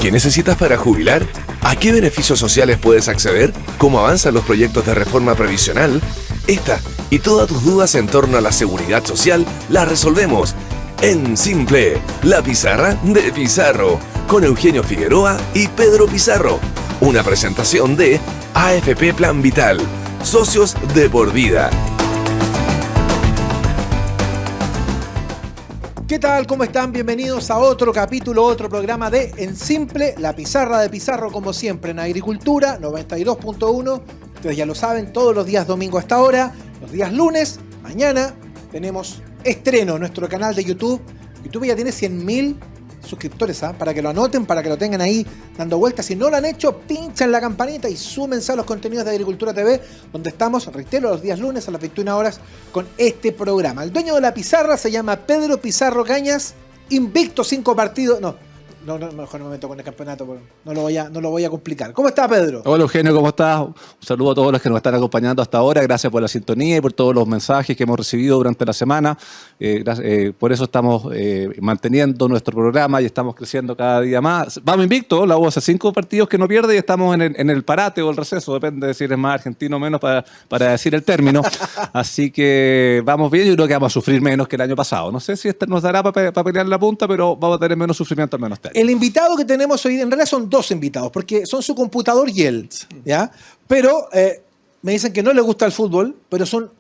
¿Qué necesitas para jubilar? ¿A qué beneficios sociales puedes acceder? ¿Cómo avanzan los proyectos de reforma previsional? Esta y todas tus dudas en torno a la seguridad social las resolvemos en Simple, la pizarra de Pizarro, con Eugenio Figueroa y Pedro Pizarro. Una presentación de AFP Plan Vital, socios de por vida. ¿Qué tal? ¿Cómo están? Bienvenidos a otro capítulo, otro programa de En Simple, la pizarra de Pizarro, como siempre, en Agricultura 92.1. Ustedes ya lo saben, todos los días domingo a esta hora, los días lunes, mañana tenemos estreno en nuestro canal de YouTube. YouTube ya tiene 100.000 suscriptores, para que lo anoten, para que lo tengan ahí dando vueltas. Si no lo han hecho, pinchan la campanita y súmense a los contenidos de Agricultura TV, donde estamos, reitero, los días lunes a las 21 horas con este programa. El dueño de la pizarra se llama Pedro Pizarro Cañas, invicto 5 partidos. No, mejor no me meto con el campeonato, no lo voy a complicar. ¿Cómo está, Pedro? Hola, Eugenio, ¿cómo estás? Un saludo a todos los que nos están acompañando hasta ahora. Gracias por la sintonía y por todos los mensajes que hemos recibido durante la semana. Por eso estamos manteniendo nuestro programa y estamos creciendo cada día más. Vamos invictos, la U hace 5 partidos que no pierde y estamos en el parate o el receso, depende de si eres más argentino o menos para decir el término. Así que vamos bien, yo creo que vamos a sufrir menos que el año pasado. No sé si nos dará para pelear la punta, pero vamos a tener menos sufrimiento al menos este año. El invitado que tenemos hoy, en realidad son 2 invitados, porque son su computador y él, ¿ya? Pero me dicen que no les gusta el fútbol, pero son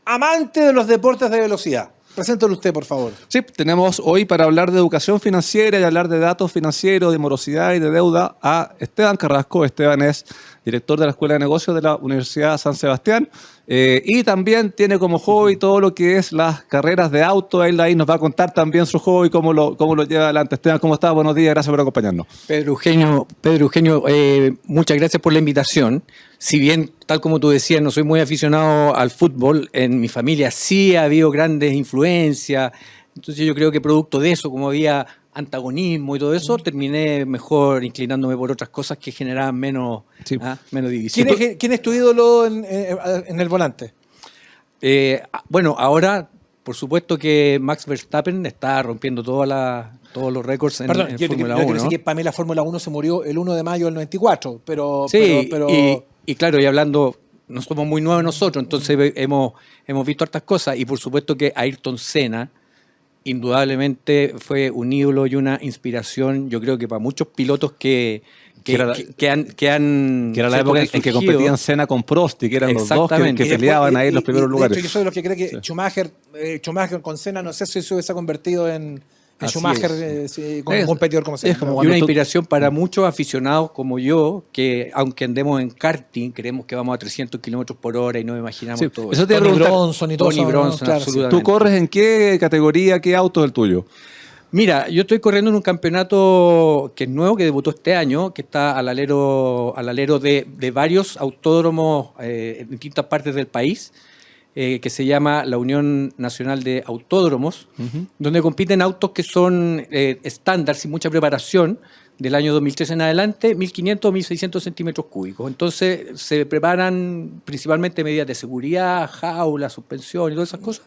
amantes de los deportes de velocidad. Preséntelo usted, por favor. Sí, tenemos hoy para hablar de educación financiera y hablar de datos financieros, de morosidad y de deuda a Esteban Carrasco. Esteban es director de la Escuela de Negocios de la Universidad San Sebastián y también tiene como hobby todo lo que es las carreras de auto. Él ahí nos va a contar también su hobby, cómo lo lleva adelante. Esteban, ¿cómo estás? Buenos días, gracias por acompañarnos. Pedro Eugenio, muchas gracias por la invitación. Si bien, tal como tú decías, no soy muy aficionado al fútbol, en mi familia sí ha habido grandes influencias. Entonces yo creo que producto de eso, como había antagonismo y todo eso, terminé mejor inclinándome por otras cosas que generaban menos división. ¿Quién es tu ídolo en el volante? Bueno, ahora, por supuesto que Max Verstappen está rompiendo todos los récords en Fórmula 1. Yo sé que para mí la Fórmula 1 se murió el 1 de mayo del 94, pero... Sí, pero... Y claro, y hablando, no somos muy nuevos nosotros, entonces hemos visto hartas cosas, y por supuesto que Ayrton Senna indudablemente fue un ídolo y una inspiración, yo creo que para muchos pilotos que era la época en que competían Senna con Prost, y que eran los dos que peleaban ahí en los primeros lugares. De hecho, yo soy de los que cree que Schumacher con Senna, no sé si se hubiese convertido en Schumacher como un competidor como Senna. Y una inspiración para muchos aficionados como yo, que aunque andemos en karting, creemos que vamos a 300 kilómetros por hora y no imaginamos todo eso. Tony Bronson y todo eso. Tony Bronson, claro, absolutamente. ¿Tú corres en qué categoría, qué auto es el tuyo? Mira, yo estoy corriendo en un campeonato que es nuevo, que debutó este año, que está al alero de varios autódromos en distintas partes del país, que se llama la Unión Nacional de Autódromos, donde compiten autos que son estándar, sin mucha preparación, del año 2003 en adelante, 1.500 o 1.600 centímetros cúbicos. Entonces se preparan principalmente medidas de seguridad, jaula, suspensión y todas esas cosas,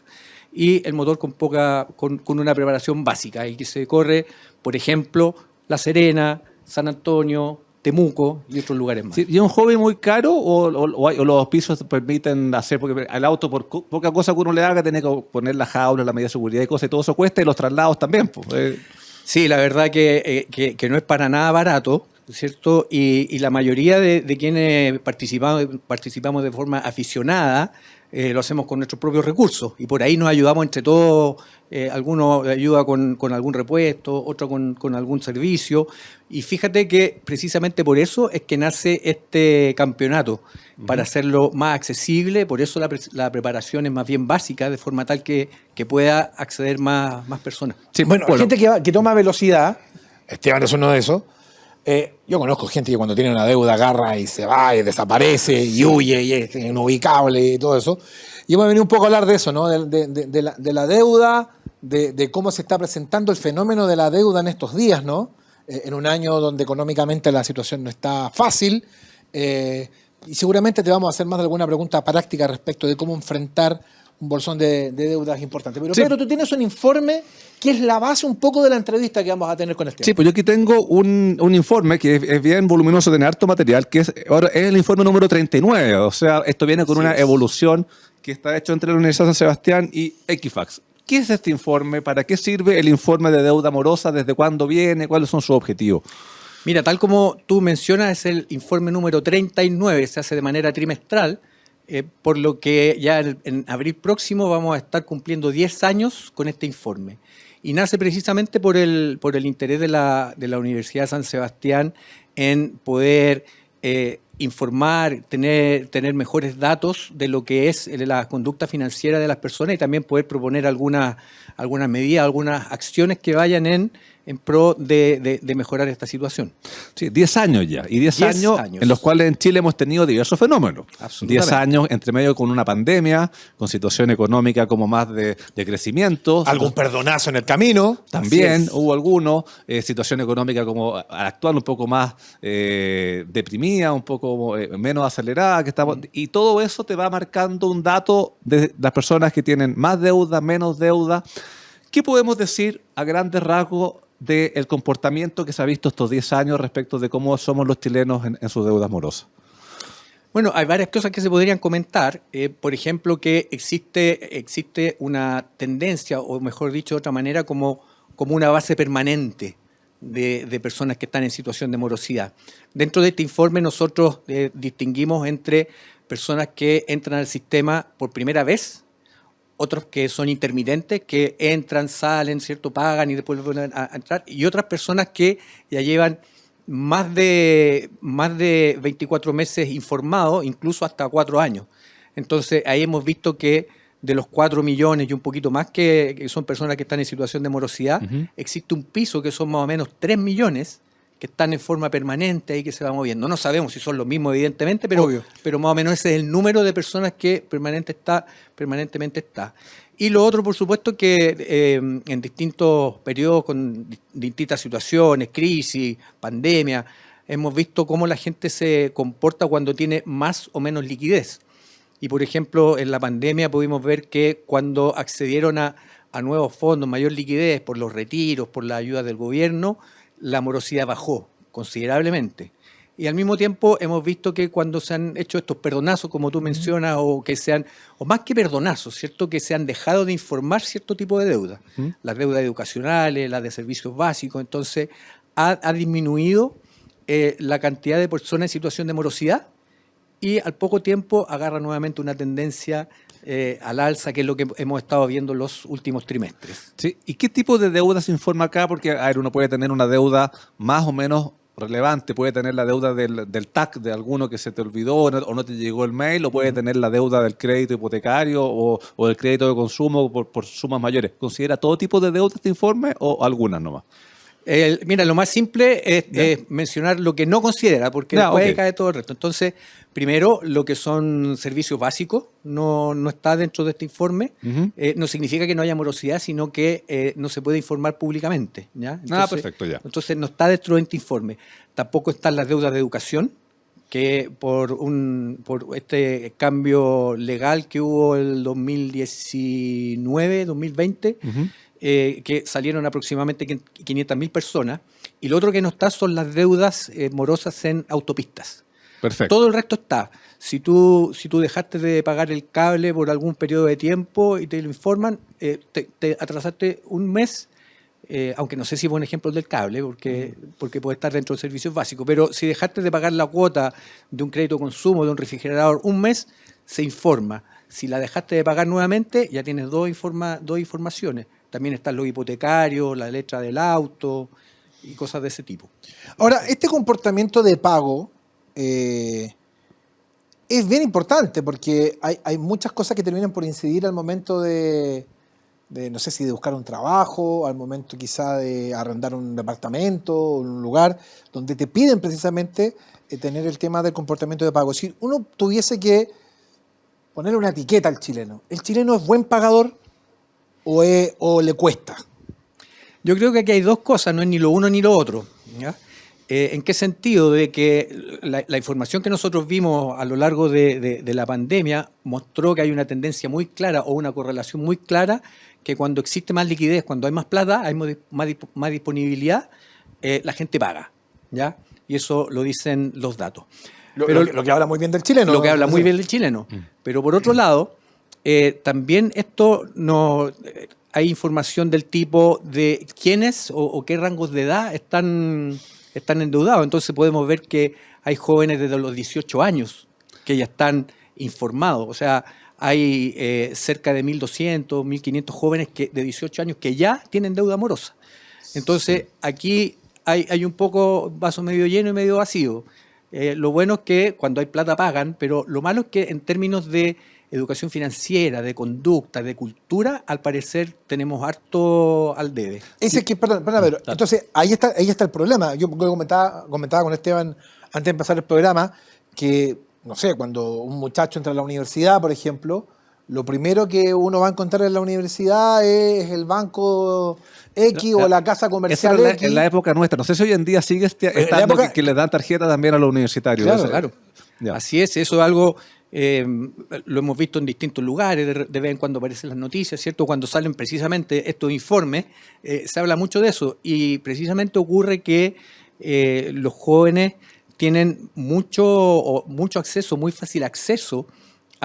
y el motor con una preparación básica, y que se corre, por ejemplo, La Serena, San Antonio, Temuco y otros lugares más. Sí, ¿y es un hobby muy caro o los auspicios permiten hacer? Porque al auto, por poca cosa que uno le haga, tiene que poner la jaula, la medida de seguridad y cosas, y todo eso cuesta, y los traslados también. Sí, la verdad que no es para nada barato, ¿cierto? Y la mayoría de quienes participamos de forma aficionada, lo hacemos con nuestros propios recursos, y por ahí nos ayudamos entre todos. Algunos ayuda con algún repuesto, otro con algún servicio, y fíjate que precisamente por eso es que nace este campeonato, para hacerlo más accesible. Por eso la preparación es más bien básica, de forma tal que pueda acceder más personas. Sí, bueno, hay gente que toma velocidad. Esteban es uno de esos. Yo conozco gente que cuando tiene una deuda agarra y se va y desaparece y huye y es inubicable y todo eso. Y hemos venido un poco a hablar de eso, ¿no? De la deuda, de cómo se está presentando el fenómeno de la deuda en estos días, ¿no? En un año donde económicamente la situación no está fácil. Y seguramente te vamos a hacer más de alguna pregunta práctica respecto de cómo enfrentar un bolsón de deudas importante. Pero Sí. Pedro, tú tienes un informe que es la base un poco de la entrevista que vamos a tener con Esteban. Sí, pues yo aquí tengo un informe que es bien voluminoso, tiene harto material, que ahora es el informe número 39. O sea, esto viene con Así una es. evolución que está hecho entre la Universidad de San Sebastián y Equifax. ¿Qué es este informe? ¿Para qué sirve el informe de deuda morosa? ¿Desde cuándo viene? ¿Cuáles son sus objetivos? Mira, tal como tú mencionas, es el informe número 39, se hace de manera trimestral, por lo que ya en abril próximo vamos a estar cumpliendo 10 años con este informe. Y nace precisamente por el interés de la Universidad de San Sebastián en poder informar, tener mejores datos de lo que es la conducta financiera de las personas y también poder proponer algunas medidas, algunas acciones que vayan en pro de mejorar esta situación. Sí, 10 años ya. Y 10 10 años años. en los cuales en Chile hemos tenido diversos fenómenos. Absolutamente. 10 años entre medio con una pandemia, con situación económica como más de crecimiento. Algún perdonazo en el camino. También Así es. hubo algunos, situación económica como actual un poco más deprimida, un poco menos acelerada, que estamos, y todo eso te va marcando un dato de las personas que tienen más deuda, menos deuda. ¿Qué podemos decir a grandes rasgos del comportamiento que se ha visto estos 10 años respecto de cómo somos los chilenos en sus deudas morosas? Bueno, hay varias cosas que se podrían comentar. Por ejemplo, que existe una tendencia, o mejor dicho de otra manera, como una base permanente de personas que están en situación de morosidad. Dentro de este informe nosotros distinguimos entre personas que entran al sistema por primera vez, otros que son intermitentes, que entran, salen, ¿cierto? Pagan y después vuelven a entrar, y otras personas que ya llevan más de 24 meses informados, incluso hasta 4 años. Entonces, ahí hemos visto que de los 4 millones y un poquito más que son personas que están en situación de morosidad, existe un piso que son más o menos 3 millones que están en forma permanente y que se va moviendo. No sabemos si son los mismos, evidentemente, pero más o menos ese es el número de personas que permanentemente está. Y lo otro, por supuesto, que en distintos periodos, con distintas situaciones, crisis, pandemia, hemos visto cómo la gente se comporta cuando tiene más o menos liquidez. Y, por ejemplo, en la pandemia pudimos ver que cuando accedieron a nuevos fondos, mayor liquidez por los retiros, por la ayuda del gobierno, la morosidad bajó considerablemente. Y al mismo tiempo hemos visto que cuando se han hecho estos perdonazos, como tú mencionas, o más que perdonazos, ¿cierto? Que se han dejado de informar cierto tipo de deudas, las deudas educacionales, las de servicios básicos, entonces ha disminuido la cantidad de personas en situación de morosidad y al poco tiempo agarra nuevamente una tendencia al alza, que es lo que hemos estado viendo los últimos trimestres. Sí. ¿Y qué tipo de deuda se informa acá? Porque a ver, uno puede tener una deuda más o menos relevante, puede tener la deuda del TAC de alguno que se te olvidó o no te llegó el mail, o puede tener la deuda del crédito hipotecario o del crédito de consumo por sumas mayores. ¿Considera todo tipo de deuda este informe o algunas nomás? Mira, lo más simple es mencionar lo que no considera, porque después okay. cae todo el resto. Entonces, primero, lo que son servicios básicos no está dentro de este informe. No significa que no haya morosidad, sino que no se puede informar públicamente, ¿ya? Entonces, Perfecto, ya. Entonces, no está dentro de este informe. Tampoco están las deudas de educación, que por este cambio legal que hubo el 2019, 2020, que salieron aproximadamente 500.000 personas, y lo otro que no está son las deudas morosas en autopistas. Perfecto. Todo el resto está. Si tú dejaste de pagar el cable por algún periodo de tiempo y te lo informan, te atrasaste un mes, aunque no sé si es buen ejemplo del cable, porque puede estar dentro de servicios básicos, pero si dejaste de pagar la cuota de un crédito de consumo, de un refrigerador, un mes, se informa. Si la dejaste de pagar nuevamente, ya tienes dos informaciones. También están los hipotecarios, la letra del auto y cosas de ese tipo. Ahora, este comportamiento de pago es bien importante porque hay muchas cosas que terminan por incidir al momento de no sé si de buscar un trabajo, al momento quizá de arrendar un departamento, un lugar, donde te piden precisamente tener el tema del comportamiento de pago. Si uno tuviese que ponerle una etiqueta al chileno, ¿el chileno es buen pagador o le cuesta? Yo creo que aquí hay dos cosas, no es ni lo uno ni lo otro, ¿ya? ¿En qué sentido? De que la información que nosotros vimos a lo largo de la pandemia mostró que hay una tendencia muy clara o una correlación muy clara que cuando existe más liquidez, cuando hay más plata, hay más disponibilidad, la gente paga, ¿ya? Y eso lo dicen los datos. Lo que habla muy bien del chileno. Lo que habla muy bien del chileno. Pero por otro lado, también esto no... hay información del tipo de quiénes o qué rangos de edad están endeudados. Entonces podemos ver que hay jóvenes desde los 18 años que ya están informados. O sea, hay cerca de 1.200, 1.500 jóvenes de 18 años que ya tienen deuda morosa. Entonces, aquí hay un poco vaso medio lleno y medio vacío. Lo bueno es que cuando hay plata pagan, pero lo malo es que en términos de educación financiera, de conducta, de cultura, al parecer tenemos harto al debe. Perdón, Pedro. Claro. Entonces, ahí está el problema. Yo comentaba con Esteban antes de empezar el programa que, no sé, cuando un muchacho entra a la universidad, por ejemplo, lo primero que uno va a encontrar en la universidad es el banco X o la casa comercial Eso X. en la época nuestra. No sé si hoy en día sigue estando que les dan tarjeta también a los universitarios. Claro. Ya. Así es, eso es algo, lo hemos visto en distintos lugares, de vez en cuando aparecen las noticias, ¿cierto? Cuando salen precisamente estos informes, se habla mucho de eso y precisamente ocurre que los jóvenes tienen mucho acceso, muy fácil acceso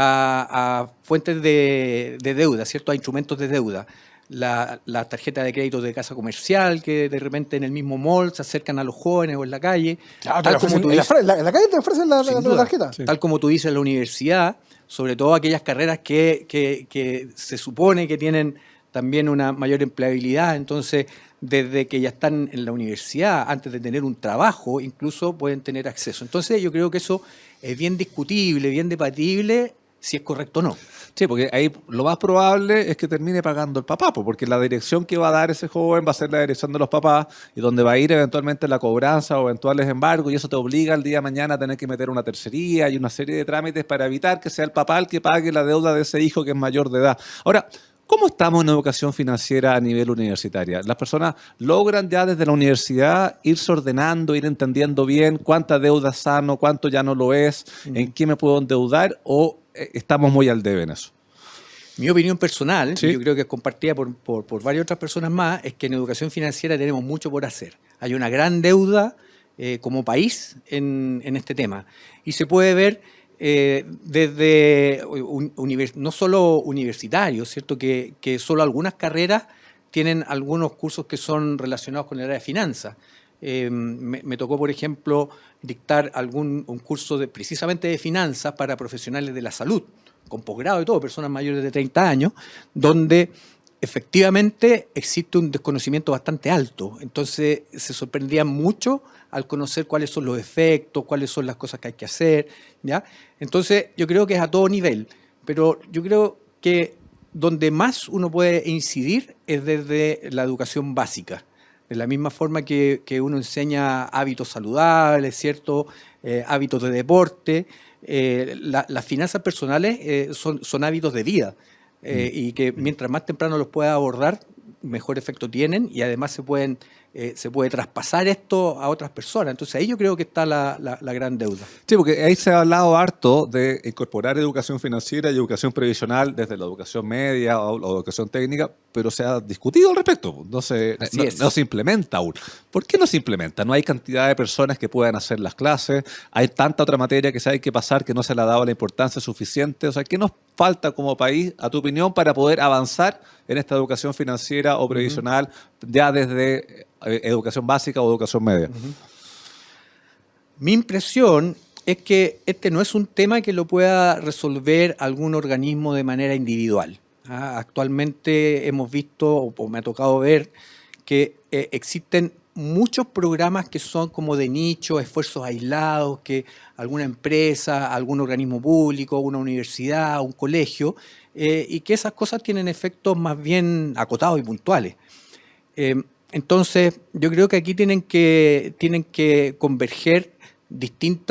a fuentes de deuda, ¿cierto? A instrumentos de deuda. La tarjeta de crédito de casa comercial, que de repente en el mismo mall se acercan a los jóvenes o en la calle. Claro, Tal como tú dices, en la calle te ofrecen la sin duda, tarjeta. Sí. tal como tú dices, en la universidad, sobre todo aquellas carreras que se supone que tienen también una mayor empleabilidad. Entonces, desde que ya están en la universidad, antes de tener un trabajo, incluso pueden tener acceso. Entonces, yo creo que eso es bien discutible, bien debatible, si es correcto o no. Sí, porque ahí lo más probable es que termine pagando el papá, porque la dirección que va a dar ese joven va a ser la dirección de los papás y donde va a ir eventualmente la cobranza o eventuales embargos y eso te obliga el día de mañana a tener que meter una tercería y una serie de trámites para evitar que sea el papá el que pague la deuda de ese hijo que es mayor de edad. Ahora, ¿cómo estamos en educación financiera a nivel universitaria? ¿Las personas logran ya desde la universidad irse ordenando, ir entendiendo bien cuánta deuda es sano, cuánto ya no lo es, en qué me puedo endeudar o estamos muy al debe en eso? Mi opinión personal, Sí. yo creo que es compartida por varias otras personas más, es que en educación financiera tenemos mucho por hacer. Hay una gran deuda como país en este tema. Y se puede ver desde no solo universitarios, ¿cierto? Que solo algunas carreras tienen algunos cursos que son relacionados con el área de finanzas. Me tocó, por ejemplo, dictar un curso precisamente de finanzas para profesionales de la salud, con posgrado y todo, personas mayores de 30 años, donde efectivamente existe un desconocimiento bastante alto. Entonces se sorprendían mucho al conocer cuáles son los efectos, cuáles son las cosas que hay que hacer, ¿ya? Entonces yo creo que es a todo nivel, pero yo creo que donde más uno puede incidir es desde la educación básica. De la misma forma que uno enseña hábitos saludables, ¿cierto? Hábitos de deporte, las finanzas personales son hábitos de vida y que mientras más temprano los pueda abordar, mejor efecto tienen y además se puede traspasar esto a otras personas. Entonces ahí yo creo que está la gran deuda. Sí, porque ahí se ha hablado harto de incorporar educación financiera y educación previsional desde la educación media o la educación técnica, pero se ha discutido al respecto. No se implementa aún. ¿Por qué no se implementa? No hay cantidad de personas que puedan hacer las clases, hay tanta otra materia que se hay que pasar que no se le ha dado la importancia suficiente. O sea, ¿qué nos falta como país, a tu opinión, para poder avanzar en esta educación financiera o previsional ya desde educación básica o educación media? Mi impresión es que este no es un tema que lo pueda resolver algún organismo de manera individual. Actualmente hemos visto, o me ha tocado ver, que existen muchos programas que son como de nicho, esfuerzos aislados, que alguna empresa, algún organismo público, una universidad, un colegio, y que esas cosas tienen efectos más bien acotados y puntuales. Entonces, yo creo que aquí tienen que converger distintos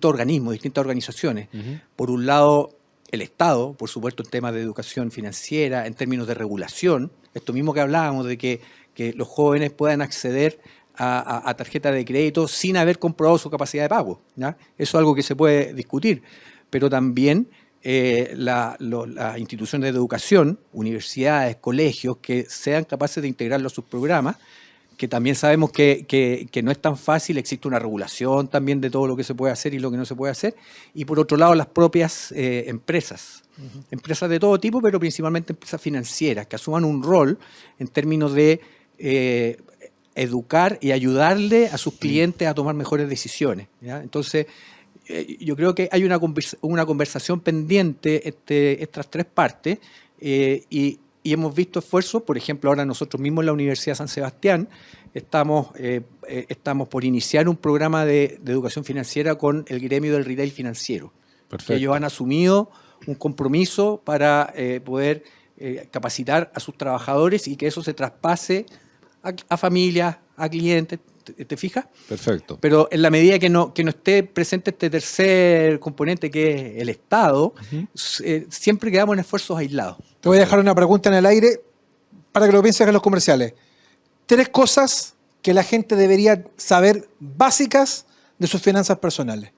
organismos, distintas organizaciones. Por un lado, el Estado, por supuesto, en temas de educación financiera, en términos de regulación, esto mismo que hablábamos de que los jóvenes puedan acceder a tarjeta de crédito sin haber comprobado su capacidad de pago, ¿ya? Eso es algo que se puede discutir, pero también las instituciones de educación, universidades, colegios, que sean capaces de integrarlo a sus programas, que también sabemos que no es tan fácil, existe una regulación también de todo lo que se puede hacer y lo que no se puede hacer, y por otro lado las propias empresas, empresas de todo tipo, pero principalmente empresas financieras, que asuman un rol en términos de educar y ayudarle a sus clientes a tomar mejores decisiones, ¿ya? Entonces, yo creo que hay una conversación pendiente entre estas tres partes y hemos visto esfuerzos. Por ejemplo, ahora nosotros mismos en la Universidad de San Sebastián estamos por iniciar un programa de educación financiera con el gremio del retail financiero. Perfecto. Ellos han asumido un compromiso para poder capacitar a sus trabajadores y que eso se traspase a familias, a clientes. ¿Te fijas? Perfecto. Pero en la medida que no esté presente este tercer componente, que es el Estado, siempre quedamos en esfuerzos aislados. Te voy a dejar una pregunta en el aire para que lo pienses en los comerciales. 3 cosas que la gente debería saber básicas de sus finanzas personales.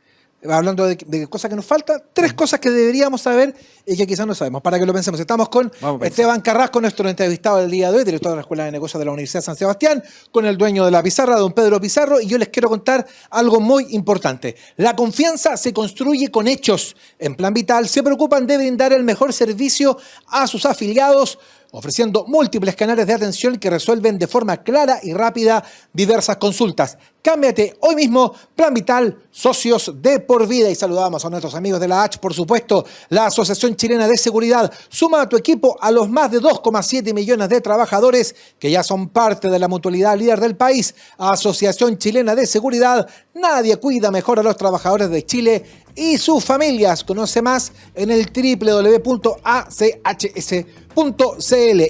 Hablando de cosas que nos faltan, 3 cosas que deberíamos saber y que quizás no sabemos, para que lo pensemos. Estamos con Esteban Carrasco, nuestro entrevistado del día de hoy, director de la Escuela de Negocios de la Universidad de San Sebastián, con el dueño de la pizarra, don Pedro Pizarro, y yo les quiero contar algo muy importante. La confianza se construye con hechos. En Plan Vital se preocupan de brindar el mejor servicio a sus afiliados, ofreciendo múltiples canales de atención que resuelven de forma clara y rápida diversas consultas. Cámbiate hoy mismo, Plan Vital, socios de por vida. Y saludamos a nuestros amigos de la H, por supuesto, la Asociación Chilena de Seguridad. Suma a tu equipo a los más de 2,7 millones de trabajadores que ya son parte de la mutualidad líder del país. Asociación Chilena de Seguridad. Nadie cuida mejor a los trabajadores de Chile y sus familias. Conoce más en el www.achs.cl.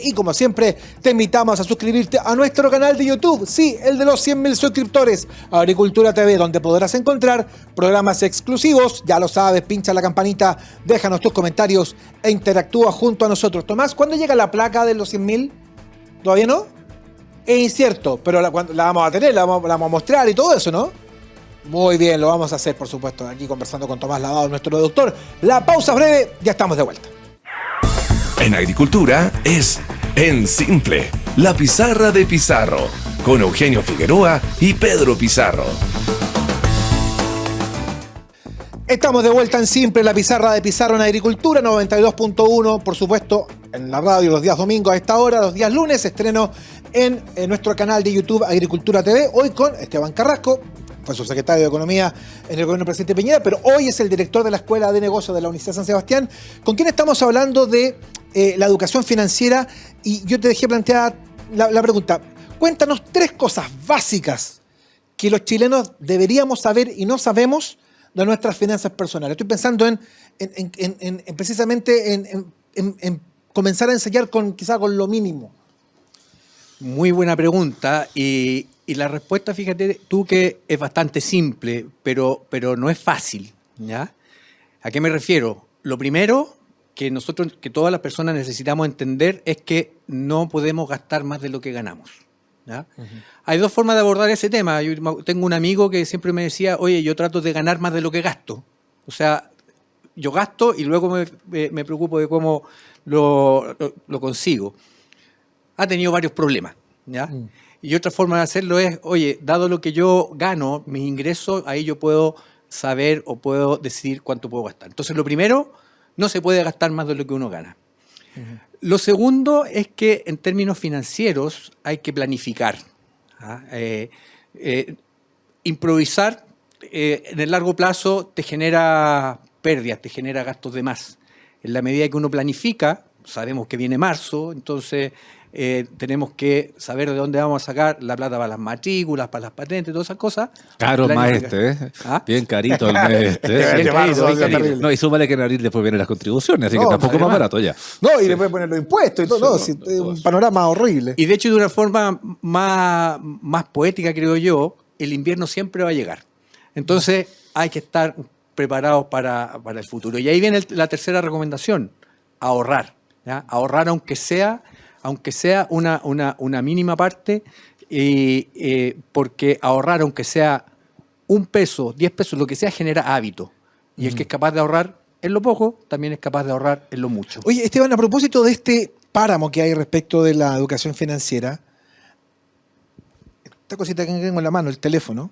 Y como siempre, te invitamos a suscribirte a nuestro canal de YouTube. Sí, el de los 100.000 suscriptores. Agricultura TV, donde podrás encontrar programas exclusivos. Ya lo sabes, pincha la campanita, déjanos tus comentarios e interactúa junto a nosotros. Tomás, ¿cuándo llega la placa de los 100.000? ¿Todavía no? Es incierto, pero la vamos a tener, la vamos a mostrar y todo eso, ¿no? Muy bien, lo vamos a hacer, por supuesto, aquí conversando con Tomás Lavado, nuestro doctor. La pausa es breve, ya estamos de vuelta. En Agricultura es En Simple, la pizarra de Pizarro, con Eugenio Figueroa y Pedro Pizarro. Estamos de vuelta en Simple, la pizarra de Pizarro en Agricultura, 92.1, por supuesto, en la radio los días domingos a esta hora, los días lunes, estreno en nuestro canal de YouTube Agricultura TV, hoy con Esteban Carrasco, fue subsecretario de Economía en el gobierno del presidente Piñera, pero hoy es el director de la Escuela de Negocios de la Universidad de San Sebastián, con quien estamos hablando de la educación financiera, y yo te dejé planteada la pregunta. Cuéntanos 3 cosas básicas que los chilenos deberíamos saber y no sabemos de nuestras finanzas personales. Estoy pensando en precisamente en comenzar a enseñar quizá con lo mínimo. Muy buena pregunta, y la respuesta, fíjate tú, que es bastante simple, pero no es fácil, ¿ya? ¿A qué me refiero? Lo primero que todas las personas necesitamos entender es que no podemos gastar más de lo que ganamos, ¿ya? Hay 2 formas de abordar ese tema. Yo tengo un amigo que siempre me decía, oye, yo trato de ganar más de lo que gasto. O sea, yo gasto y luego me preocupo de cómo lo consigo. Ha tenido varios problemas, ¿ya? Y otra forma de hacerlo es, oye, dado lo que yo gano, mis ingresos, ahí yo puedo saber o puedo decidir cuánto puedo gastar. Entonces, lo primero, no se puede gastar más de lo que uno gana. Lo segundo es que en términos financieros hay que planificar. Improvisar en el largo plazo te genera pérdidas, te genera gastos de más. En la medida que uno planifica, sabemos que viene marzo, entonces tenemos que saber de dónde vamos a sacar la plata para las matrículas, para las patentes, todas esas cosas. Caro el mes Bien carito el mes Bien carito. No, y súmale que en abril después vienen las contribuciones, así que tampoco es más barato ya. No, y después poner los impuestos y todo. Un panorama horrible. Y de hecho, de una forma más poética, creo yo, el invierno siempre va a llegar. Entonces hay que estar preparados para el futuro. Y ahí viene la tercera recomendación, ahorrar, ¿ya? Ahorrar aunque sea una mínima parte, Porque ahorrar, aunque sea $1, 10 pesos, lo que sea, genera hábito. Y el que es capaz de ahorrar en lo poco, también es capaz de ahorrar en lo mucho. Oye, Esteban, a propósito de este páramo que hay respecto de la educación financiera, esta cosita que tengo en la mano, el teléfono,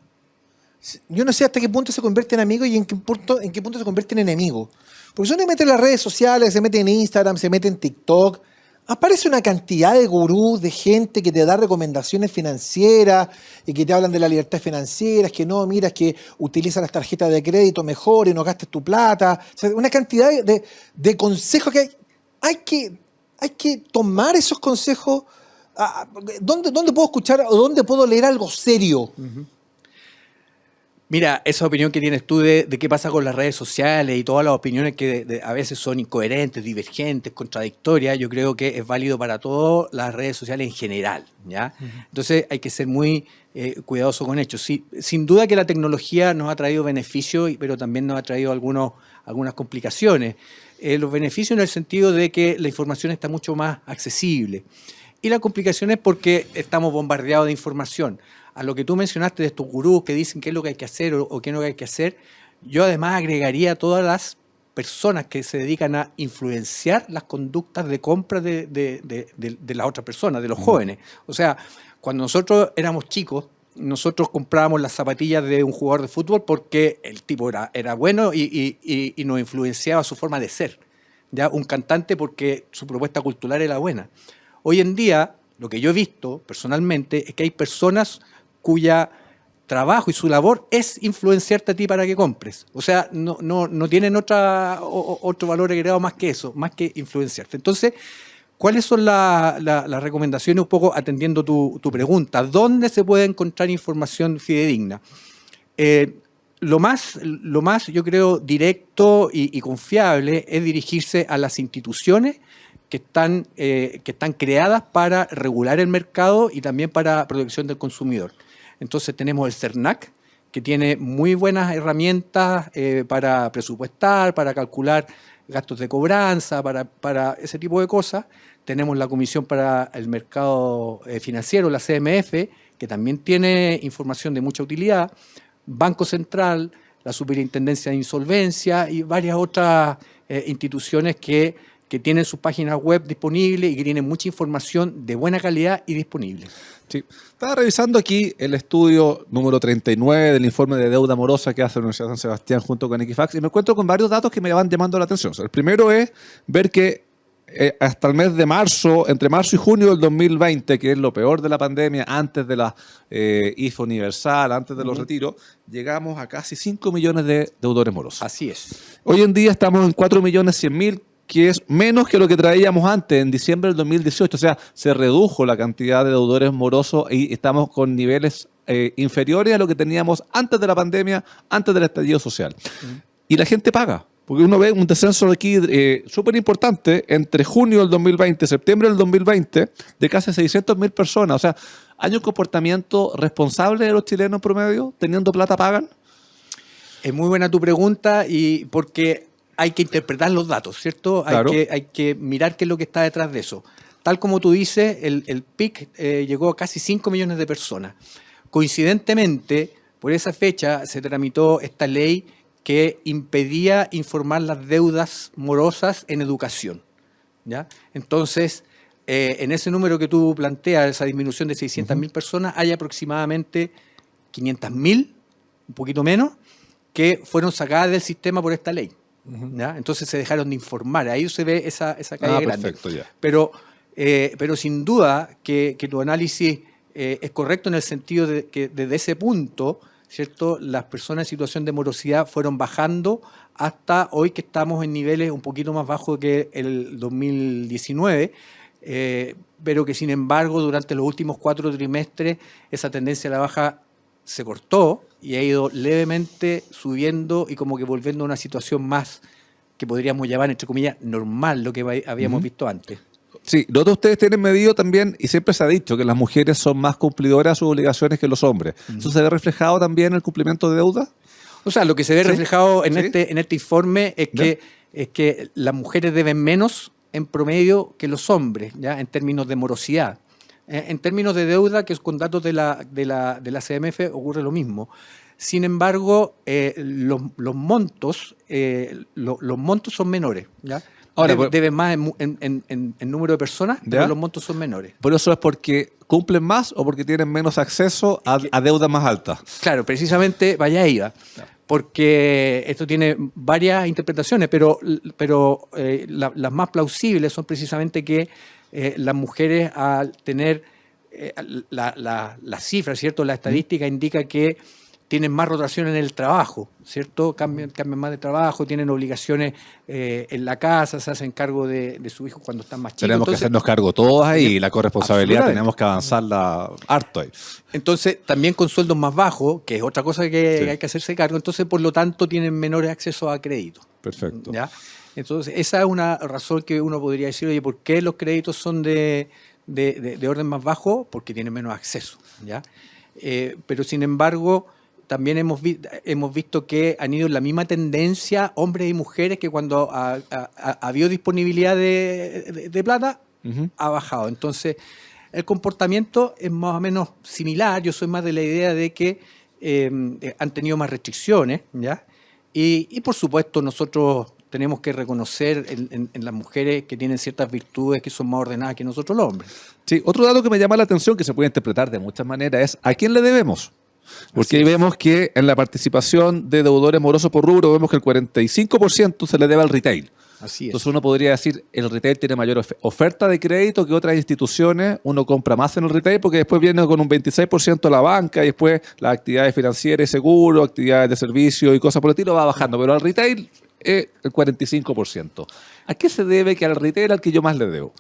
yo no sé hasta qué punto se convierte en amigo y en qué punto se convierte en enemigo. Porque si uno se mete en las redes sociales, se mete en Instagram, se mete en TikTok, aparece una cantidad de gurús, de gente que te da recomendaciones financieras y que te hablan de la libertad financiera, es que no, mira, es que utiliza las tarjetas de crédito mejor y no gastes tu plata. O sea, una cantidad de consejos que hay que tomar esos consejos. ¿Dónde puedo escuchar o dónde puedo leer algo serio? Mira, esa opinión que tienes tú de qué pasa con las redes sociales y todas las opiniones que a veces son incoherentes, divergentes, contradictorias, yo creo que es válido para todas las redes sociales en general, ¿ya? Entonces hay que ser muy cuidadoso con ellos. Sí, sin duda que la tecnología nos ha traído beneficios, pero también nos ha traído algunas complicaciones. Los beneficios en el sentido de que la información está mucho más accesible. Y la complicación es porque estamos bombardeados de información. A lo que tú mencionaste de estos gurús que dicen qué es lo que hay que hacer o qué no hay que hacer, yo además agregaría a todas las personas que se dedican a influenciar las conductas de compra de las otras personas, de los jóvenes. O sea, cuando nosotros éramos chicos, nosotros comprábamos las zapatillas de un jugador de fútbol porque el tipo era bueno y nos influenciaba su forma de ser. ¿Ya? Un cantante porque su propuesta cultural era buena. Hoy en día, lo que yo he visto personalmente es que hay personas cuya trabajo y su labor es influenciarte a ti para que compres. O sea, no tienen otro valor agregado más que eso, más que influenciarte. Entonces, ¿cuáles son las recomendaciones un poco atendiendo tu pregunta? ¿Dónde se puede encontrar información fidedigna? Lo más, yo creo, directo y confiable es dirigirse a las instituciones que están creadas para regular el mercado y también para protección del consumidor. Entonces tenemos el CERNAC, que tiene muy buenas herramientas para presupuestar, para calcular gastos de cobranza, para ese tipo de cosas. Tenemos la Comisión para el Mercado Financiero, la CMF, que también tiene información de mucha utilidad. Banco Central, la Superintendencia de Insolvencia y varias otras instituciones que tienen sus páginas web disponibles y que tienen mucha información de buena calidad y disponible. Sí. Estaba revisando aquí el estudio número 39 del informe de deuda morosa que hace la Universidad de San Sebastián junto con Equifax y me encuentro con varios datos que me van llamando la atención. O sea, el primero es ver que hasta el mes de marzo, entre marzo y junio del 2020, que es lo peor de la pandemia, antes de la IFE universal, antes de los retiros, llegamos a casi 5 millones de deudores morosos. Así es. Hoy en día estamos en 4.100.000, que es menos que lo que traíamos antes, en diciembre del 2018. O sea, se redujo la cantidad de deudores morosos y estamos con niveles inferiores a lo que teníamos antes de la pandemia, antes del estallido social. Y la gente paga. Porque uno ve un descenso aquí súper importante entre junio del 2020 y septiembre del 2020 de casi 600.000 personas. O sea, ¿hay un comportamiento responsable de los chilenos en promedio? ¿Teniendo plata pagan? Es muy buena tu pregunta y porque hay que interpretar los datos, ¿cierto? Claro. Hay que mirar qué es lo que está detrás de eso. Tal como tú dices, el PIC llegó a casi 5 millones de personas. Coincidentemente, por esa fecha se tramitó esta ley que impedía informar las deudas morosas en educación, ¿ya? Entonces, en ese número que tú planteas, esa disminución de 600.000 personas, hay aproximadamente 500.000, un poquito menos, que fueron sacadas del sistema por esta ley. ¿Ya? Entonces se dejaron de informar. Ahí se ve esa caída grande. Perfecto, ya. Pero sin duda que tu análisis es correcto en el sentido de que desde ese punto, ¿cierto?, las personas en situación de morosidad fueron bajando hasta hoy que estamos en niveles un poquito más bajos que el 2019, pero que sin embargo durante los últimos 4 trimestres esa tendencia a la baja se cortó y ha ido levemente subiendo y como que volviendo a una situación más que podríamos llamar, entre comillas, normal, lo que habíamos visto antes. Sí, lo otro ustedes tienen medido también, y siempre se ha dicho que las mujeres son más cumplidoras de sus obligaciones que los hombres. ¿Eso se ve reflejado también en el cumplimiento de deuda? O sea, lo que se ve reflejado en ¿Sí? este informe es que las mujeres deben menos en promedio que los hombres, ¿ya?, en términos de morosidad. En términos de deuda, que es con datos de la CMF, ocurre lo mismo. Sin embargo, los montos son menores, ¿ya? Ahora, deben más en número de personas, pero los montos son menores. ¿Por eso es porque cumplen más o porque tienen menos acceso a deudas más altas? Claro, precisamente vaya iba. Porque esto tiene varias interpretaciones, pero las más plausibles son precisamente que las mujeres, al tener la cifra, ¿cierto? La estadística indica que tienen más rotación en el trabajo, ¿cierto? Cambian más de trabajo, tienen obligaciones en la casa, se hacen cargo de su hijo cuando están más chicos. Tenemos que hacernos cargo todos ahí y la corresponsabilidad tenemos que avanzarla harto ahí. Entonces, también con sueldos más bajos, que es otra cosa que hay que hacerse cargo, entonces, por lo tanto, tienen menores accesos a crédito. Perfecto. ¿Ya? Entonces, esa es una razón que uno podría decir, oye, ¿por qué los créditos son de orden más bajo? Porque tienen menos acceso, ¿ya? Pero, sin embargo, también hemos visto que han ido en la misma tendencia hombres y mujeres, que cuando ha habido disponibilidad de plata, ha bajado. Entonces, el comportamiento es más o menos similar. Yo soy más de la idea de que han tenido más restricciones, ¿ya? Y por supuesto, nosotros tenemos que reconocer en las mujeres que tienen ciertas virtudes que son más ordenadas que nosotros los hombres. Sí, otro dato que me llama la atención, que se puede interpretar de muchas maneras, es ¿a quién le debemos? Porque ahí vemos que en la participación de deudores morosos por rubro vemos que el 45% se le debe al retail. Así es. Entonces uno podría decir, el retail tiene mayor oferta de crédito que otras instituciones, uno compra más en el retail porque después viene con un 26% la banca y después las actividades financieras y seguros, actividades de servicio y cosas por el estilo va bajando, pero al retail el 45%. ¿A qué se debe que al retail al que yo más le debo?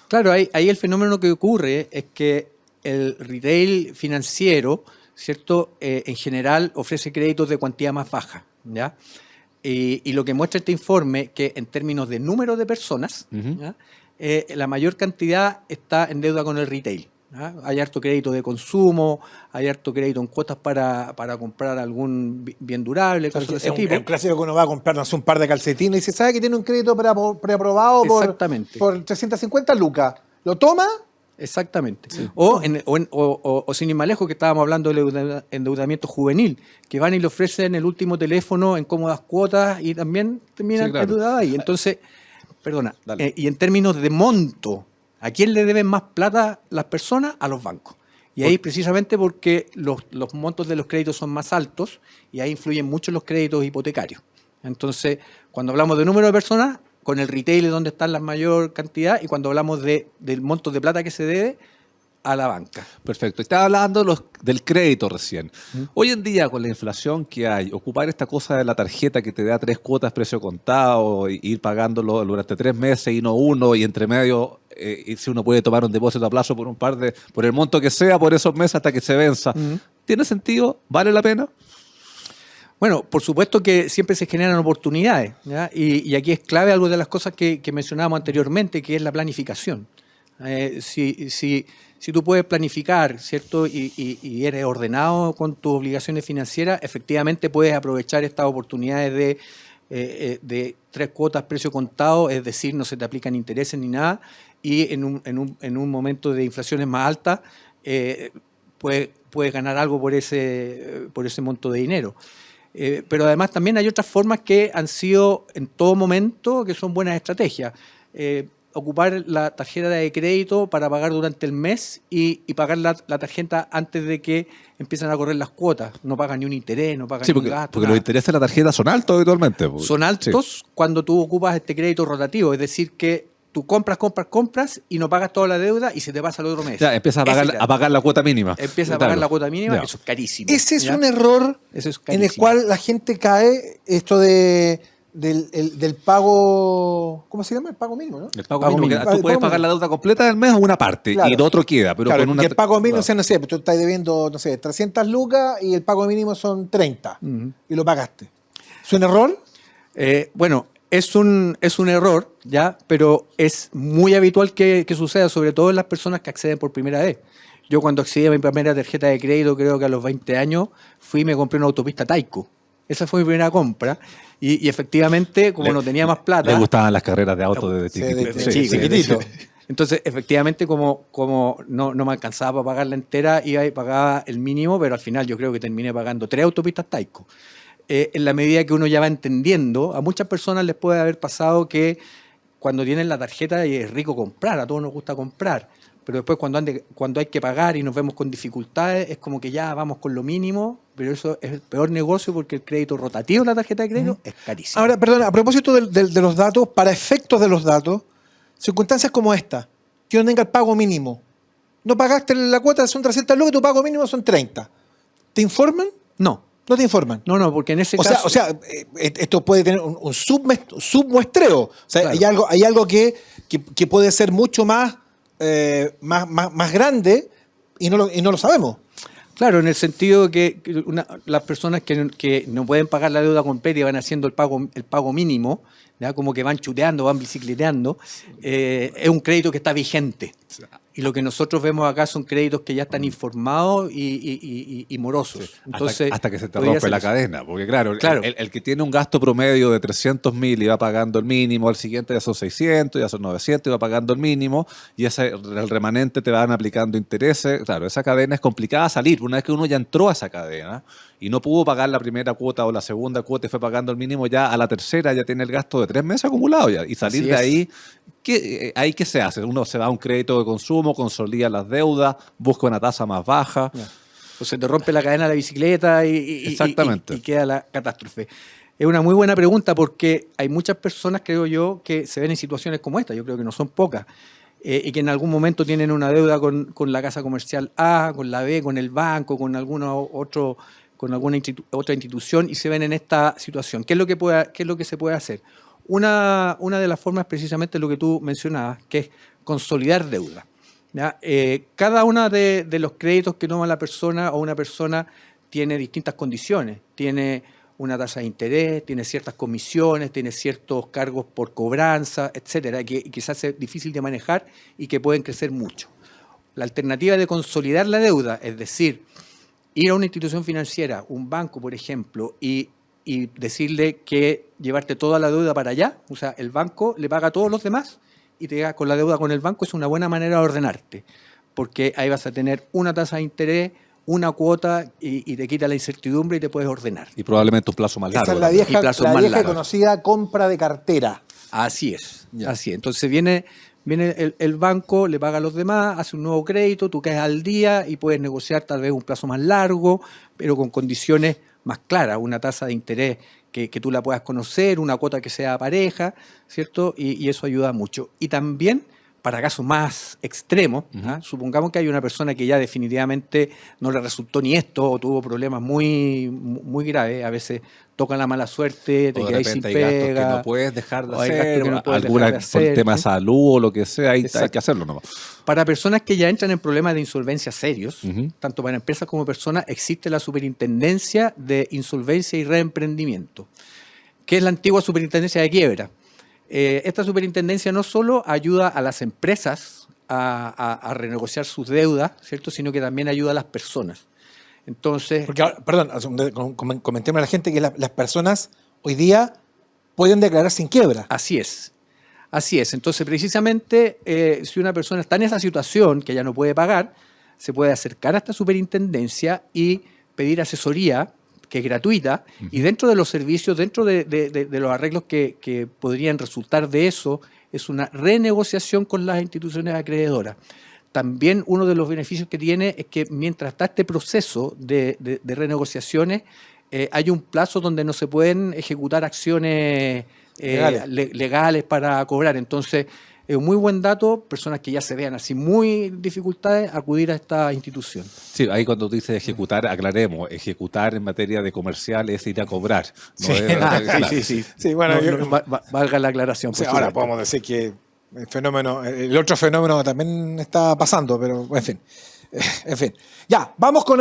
Claro, ahí el fenómeno que ocurre es que el retail financiero, ¿cierto? En general ofrece créditos de cuantía más baja, ¿ya? Y lo que muestra este informe, que en términos de número de personas, ¿ya? La mayor cantidad está en deuda con el retail, ¿ya? Hay harto crédito de consumo, hay harto crédito en cuotas para comprar algún bien durable, cosas de ese tipo. Es un clásico que uno va a comprarnos un par de calcetines y dice, ¿sabe que tiene un crédito preaprobado por 350 lucas? ¿Lo toma? Exactamente. Sí. O sin ir más lejos, que estábamos hablando del endeudamiento juvenil, que van y le ofrecen el último teléfono en cómodas cuotas y también terminan endeudados ahí. Entonces, y en términos de monto, ¿a quién le deben más plata las personas? A los bancos. Y ahí precisamente porque los montos de los créditos son más altos y ahí influyen mucho los créditos hipotecarios. Entonces, cuando hablamos de número de personas, con el retail es donde está la mayor cantidad, y cuando hablamos del monto de plata que se debe, a la banca. Perfecto. Estaba hablando del crédito recién. Hoy en día, con la inflación que hay, ocupar esta cosa de la tarjeta que te da 3 cuotas precio contado, e ir pagándolo durante 3 meses y no uno, y entre medio, y si uno puede tomar un depósito a plazo por el monto que sea, por esos meses hasta que se venza. ¿Tiene sentido? ¿Vale la pena? Bueno, por supuesto que siempre se generan oportunidades, ¿ya? Y aquí es clave algo de las cosas que mencionábamos anteriormente, que es la planificación. Si tú puedes planificar, ¿cierto? Y eres ordenado con tus obligaciones financieras, efectivamente puedes aprovechar estas oportunidades de 3 cuotas precio contado, es decir, no se te aplican intereses ni nada, y en un momento de inflaciones más altas puedes ganar algo por ese monto de dinero. Pero además también hay otras formas que han sido en todo momento que son buenas estrategias. Ocupar la tarjeta de crédito para pagar durante el mes y pagar la tarjeta antes de que empiezan a correr las cuotas. No pagan ni un interés, no pagan ni un gasto. Porque los intereses de la tarjeta son altos habitualmente. Son altos cuando tú ocupas este crédito rotativo, es decir que tú compras y no pagas toda la deuda y se te pasa el otro mes. Ya, empiezas a pagar la cuota mínima. Empiezas a pagar la cuota mínima, eso es carísimo. Ese es un error en el cual la gente cae, esto del pago, ¿cómo se llama? El pago mínimo, ¿no? El pago mínimo. Tú puedes pagar la deuda completa del mes o una parte, y lo otro queda. Pero claro, y el pago mínimo, o sea, no sé, tú estás debiendo, no sé, 300 lucas y el pago mínimo son 30 y lo pagaste. ¿Es un error? Bueno, es un error, ¿ya? Pero es muy habitual que suceda, sobre todo en las personas que acceden por primera vez. Yo cuando accedí a mi primera tarjeta de crédito, creo que a los 20 años, fui y me compré una autopista Taico. Esa fue mi primera compra. Y efectivamente, como no tenía más plata... Le gustaban las carreras de auto desde chiquitito. Chiquitito. Entonces, efectivamente, como no me alcanzaba para pagar la entera, iba y pagaba el mínimo, pero al final yo creo que terminé pagando 3 autopistas Taiko. En la medida que uno ya va entendiendo, a muchas personas les puede haber pasado que cuando tienen la tarjeta es rico comprar, a todos nos gusta comprar, pero después cuando hay que pagar y nos vemos con dificultades, es como que ya vamos con lo mínimo, pero eso es el peor negocio porque el crédito rotativo de la tarjeta de crédito es carísimo. Ahora, perdón, a propósito de los datos, para efectos de los datos, circunstancias como esta, que no tenga el pago mínimo. No pagaste la cuota, son 300 lucas, tu pago mínimo son 30. ¿Te informan? No. No te informan. No, porque en ese caso... O sea, esto puede tener un submuestreo. O sea, Claro. hay algo que puede ser mucho más grande y no lo sabemos. Claro, en el sentido que las personas que no pueden pagar la deuda completa y van haciendo el pago mínimo, ¿ya? Como que van chuteando, van bicicleteando, es un crédito que está vigente. Y lo que nosotros vemos acá son créditos que ya están informados y morosos. Sí. Entonces, hasta que se te podría rompe ser la eso. cadena, porque claro. Claro. El que tiene un gasto promedio de 300.000 y va pagando el mínimo, al siguiente ya son 600, ya son 900 y va pagando el mínimo, y el remanente te van aplicando intereses. Claro, esa cadena es complicada salir. Una vez que uno ya entró a esa cadena y no pudo pagar la primera cuota o la segunda cuota y fue pagando el mínimo, ya a la tercera ya tiene el gasto de 3 meses acumulado ya. Y salir Así de es. ahí, ¿qué se hace? Uno se va a un crédito de consumo, consolida las deudas, busca una tasa más baja. O se te rompe la cadena de la bicicleta y Exactamente. y queda la catástrofe. Es una muy buena pregunta porque hay muchas personas, creo yo, que se ven en situaciones como esta. Yo creo que no son pocas. Y que en algún momento tienen una deuda con la casa comercial A, con la B, con el banco, con alguna otra institución y se ven en esta situación. ¿Qué es lo que se puede hacer? Una de las formas precisamente es lo que tú mencionabas, que es consolidar deuda. ¿Ya? Cada uno de los créditos que toma la persona o una persona tiene distintas condiciones. Tiene una tasa de interés, tiene ciertas comisiones, tiene ciertos cargos por cobranza, etcétera, que quizás es difícil de manejar y que pueden crecer mucho. La alternativa de consolidar la deuda, es decir, ir a una institución financiera, un banco, por ejemplo, y decirle que llevarte toda la deuda para allá, o sea, el banco le paga a todos los demás y te quedas con la deuda con el banco, es una buena manera de ordenarte, porque ahí vas a tener una tasa de interés, una cuota y te quita la incertidumbre y te puedes ordenar. Y probablemente un plazo más largo. Esa es la también. vieja, Y plazos la más vieja y largos. conocida compra de cartera. Así es, Ya. así es. Entonces viene el banco, le paga a los demás, hace un nuevo crédito, tú caes al día y puedes negociar tal vez un plazo más largo, pero con condiciones más claras, una tasa de interés que tú la puedas conocer, una cuota que sea pareja, ¿cierto? Y eso ayuda mucho. Y también, para casos más extremos, ¿ah? Supongamos que hay una persona que ya definitivamente no le resultó ni esto o tuvo problemas muy, muy graves, a veces toca la mala suerte, te O de quedas sin repente hay gastos pega. que no puedes dejar de o hay gastos hacer, que no puedes alguna dejar de por hacer, tema de ¿sí? salud o lo que sea, hay Exacto. que hacerlo nomás. Para personas que ya entran en problemas de insolvencia serios, Ujú. tanto para empresas como personas, existe la Superintendencia de Insolvencia y Reemprendimiento, que es la antigua Superintendencia de Quiebra. Esta superintendencia no solo ayuda a las empresas a renegociar sus deudas, ¿cierto? Sino que también ayuda a las personas. Entonces, Porque, perdón, comentemos a la gente que las personas hoy día pueden declarar sin quiebra. así es. Así es. Entonces, precisamente, si una persona está en esa situación que ya no puede pagar, se puede acercar a esta superintendencia y pedir asesoría, que es gratuita, y dentro de los servicios, dentro de los arreglos que podrían resultar de eso, es una renegociación con las instituciones acreedoras. También uno de los beneficios que tiene es que mientras está este proceso de renegociaciones, hay un plazo donde no se pueden ejecutar acciones legales para cobrar. Entonces, es un muy buen dato, personas que ya se vean así muy dificultades, acudir a esta institución. Sí, ahí cuando tú dices ejecutar, aclaremos, ejecutar en materia de comercial es ir a cobrar. No Sí. es- claro. Sí, bueno, Valga la aclaración. o sea, por ahora supuesto. podemos decir que el otro fenómeno también está pasando, pero en fin. En fin. Ya, vamos con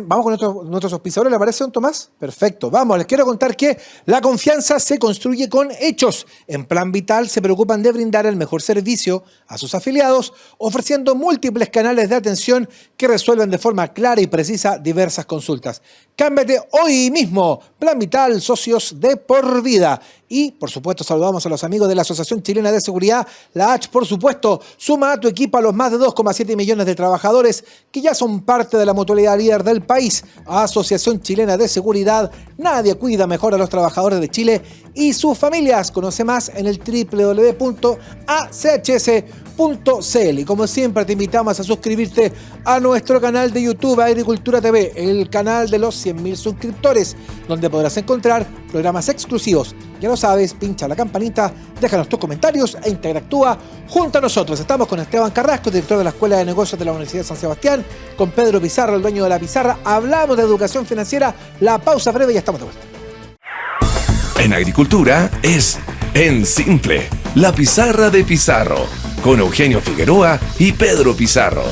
nuestros auspiciadores, ¿le parece, don Tomás? Perfecto, vamos, les quiero contar que la confianza se construye con hechos. En Plan Vital se preocupan de brindar el mejor servicio a sus afiliados, ofreciendo múltiples canales de atención que resuelven de forma clara y precisa diversas consultas. Cámbiate hoy mismo. Plan Vital, socios de por vida. Y, por supuesto, saludamos a los amigos de la Asociación Chilena de Seguridad, la H, por supuesto. Suma a tu equipo a los más de 2,7 millones de trabajadores que ya son parte de la mutualidad líder del país. Asociación Chilena de Seguridad, nadie cuida mejor a los trabajadores de Chile y sus familias. Conoce más en el www.achs.cl. Y como siempre te invitamos a suscribirte a nuestro canal de YouTube Agricultura TV, el canal de los 100.000 suscriptores, donde podrás encontrar programas exclusivos. Ya lo sabes, pincha la campanita, déjanos tus comentarios e interactúa junto a nosotros. Estamos con Esteban Carrasco, director de la Escuela de Negocios de la Universidad de San Sebastián, con Pedro Pizarro, el dueño de la pizarra. Hablamos de educación financiera. La pausa breve y ya estamos de vuelta. En agricultura es En Simple, la pizarra de Pizarro, con Eugenio Figueroa y Pedro Pizarro.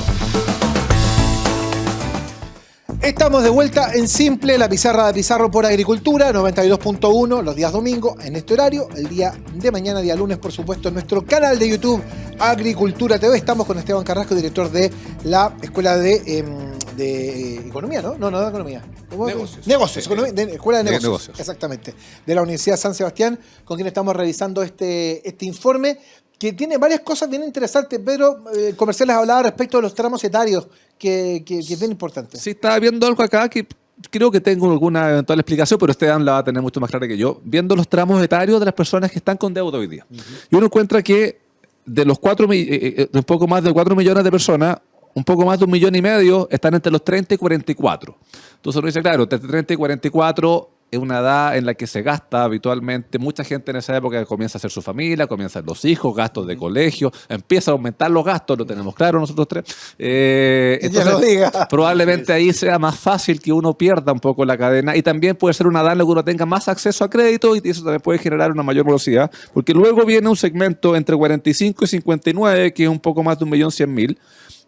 Estamos de vuelta en Simple, la pizarra de Pizarro por Agricultura, 92.1 los días domingos en este horario. El día de mañana, día lunes, por supuesto, en nuestro canal de YouTube Agricultura TV. Estamos con Esteban Carrasco, director de la Escuela de Economía, ¿no? No, de Economía. Negocios. Escuela de Negocios. Exactamente. De la Universidad de San Sebastián, con quien estamos revisando este informe, que tiene varias cosas bien interesantes, pero comerciales hablaba respecto de los tramos etarios, que es bien importante. Sí, estaba viendo algo acá que creo que tengo alguna eventual explicación, pero Esteban la va a tener mucho más clara que yo. Viendo los tramos etarios de las personas que están con deuda hoy día. Y uno encuentra que de los un poco más de 4 millones de personas, un poco más de 1,5 millones están entre los 30 y 44. Entonces uno dice, claro, entre 30 y 44 es una edad en la que se gasta habitualmente. Mucha gente en esa época comienza a hacer su familia, comienzan los hijos, gastos de colegio, empieza a aumentar los gastos, lo tenemos claro nosotros tres. Entonces, lo diga. Probablemente ahí sea más fácil que uno pierda un poco la cadena, y también puede ser una edad en la que uno tenga más acceso a crédito, y eso también puede generar una mayor velocidad, porque luego viene un segmento entre 45 y 59, que es un poco más de 1.100.000,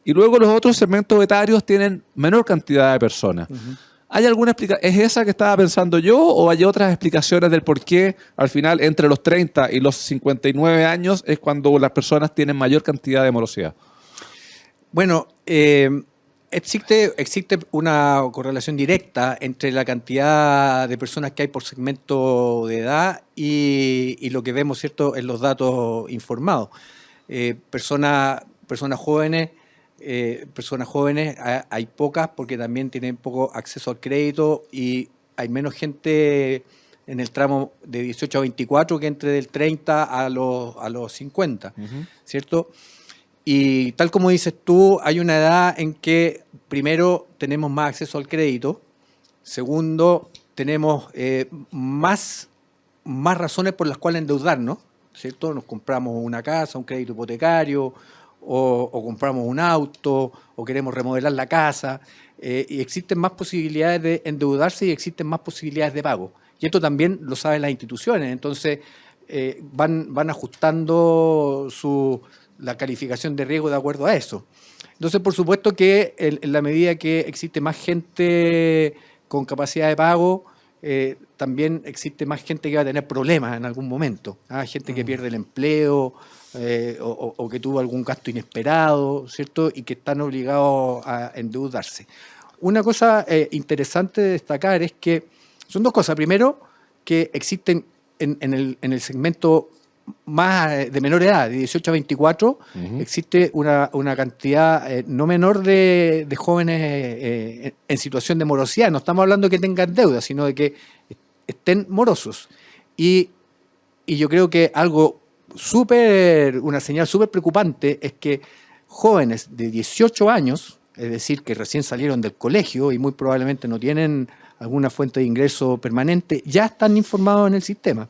y luego los otros segmentos etarios tienen menor cantidad de personas. ¿Hay alguna explicación? ¿Es esa que estaba pensando yo, o hay otras explicaciones del por qué al final entre los 30 y los 59 años es cuando las personas tienen mayor cantidad de morosidad? Bueno, existe una correlación directa entre la cantidad de personas que hay por segmento de edad y lo que vemos, ¿cierto?, en los datos informados. Personas jóvenes hay pocas, porque también tienen poco acceso al crédito, y hay menos gente en el tramo de 18 a 24 que entre del 30 a los 50, ¿cierto? Y tal como dices tú, hay una edad en que, primero, tenemos más acceso al crédito; segundo, tenemos más razones por las cuales endeudarnos, ¿cierto? Nos compramos una casa, un crédito hipotecario, o compramos un auto, o queremos remodelar la casa, y existen más posibilidades de endeudarse y existen más posibilidades de pago. Y esto también lo saben las instituciones. Entonces van ajustando la calificación de riesgo de acuerdo a eso. Entonces, por supuesto que en la medida que existe más gente con capacidad de pago, también existe más gente que va a tener problemas en algún momento. Gente que pierde el empleo, o que tuvo algún gasto inesperado, ¿cierto? Y que están obligados a endeudarse. Una cosa interesante de destacar es que son dos cosas. Primero, que existen en el segmento más de menor edad, de 18 a 24, existe una cantidad no menor de jóvenes en situación de morosidad. No estamos hablando de que tengan deuda, sino de que estén morosos. Y yo creo que una señal súper preocupante es que jóvenes de 18 años, es decir, que recién salieron del colegio y muy probablemente no tienen alguna fuente de ingreso permanente, ya están informados en el sistema.